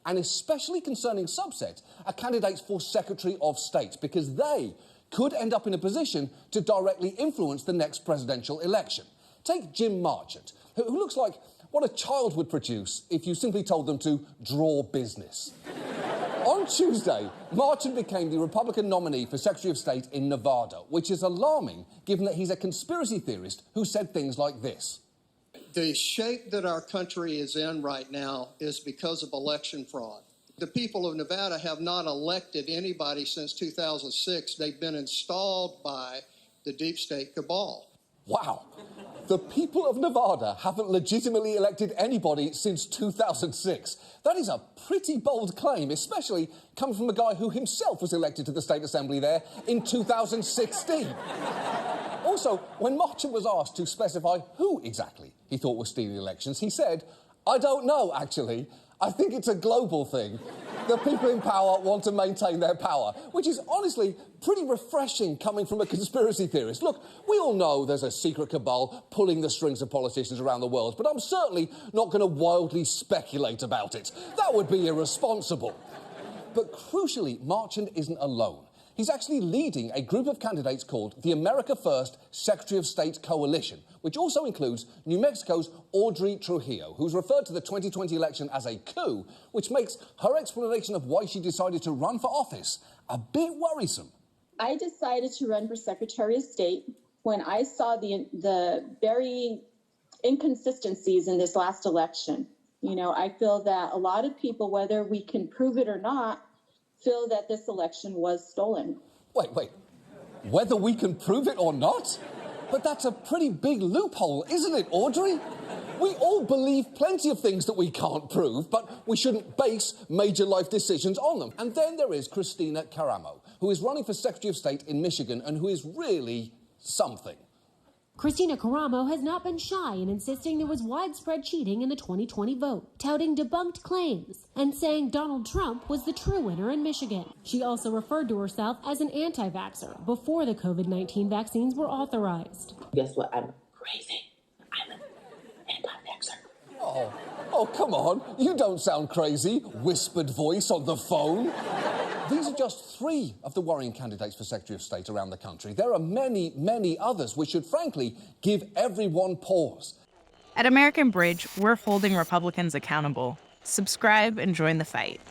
An especially concerning subset are candidates for Secretary of State, because they could end up in a position to directly influence the next presidential election. Take Jim Marchant, who looks like what a child would produce if you simply told them to draw business. On Tuesday, Marchant became the Republican nominee for Secretary of State in Nevada, which is alarming given that he's a conspiracy theorist who said things like this. The shape that our country is in right now is because of election fraud. The people of Nevada have not elected anybody since 2006. They've been installed by the deep state cabal. Wow. The people of Nevada haven't legitimately elected anybody since 2006. That is a pretty bold claim, especially coming from a guy who himself was elected to the State Assembly there in 2016. Also, when Marchant was asked to specify who exactly he thought was stealing elections, he said, "I don't know, actually. I think it's a global thing. The people in power want to maintain their power," which is honestly pretty refreshing coming from a conspiracy theorist. Look, we all know there's a secret cabal pulling the strings of politicians around the world, but I'm certainly not going to wildly speculate about it. That would be irresponsible. But crucially, Marchant isn't alone. He's actually leading a group of candidates called the America First Secretary of State Coalition, which also includes New Mexico's Audrey Trujillo, who's referred to the 2020 election as a coup, which makes her explanation of why she decided to run for office a bit worrisome. I decided to run for Secretary of State when I saw the very inconsistencies in this last election. You know, I feel that a lot of people, whether we can prove it or not, feel that this election was stolen. Wait. Whether we can prove it or not? But that's a pretty big loophole, isn't it, Audrey? We all believe plenty of things that we can't prove, but we shouldn't base major life decisions on them. And then there is Kristina Karamo, who is running for Secretary of State in Michigan and who is really something. Kristina Karamo has not been shy in insisting there was widespread cheating in the 2020 vote, touting debunked claims and saying Donald Trump was the true winner in Michigan. She also referred to herself as an anti-vaxxer before the COVID-19 vaccines were authorized. Guess what? I'm crazy. I'm an anti-vaxxer. Oh, come on. You don't sound crazy. Whispered voice on the phone. These are just 3 of the worrying candidates for Secretary of State around the country. There are many, many others which should, frankly, give everyone pause. At American Bridge, we're holding Republicans accountable. Subscribe and join the fight.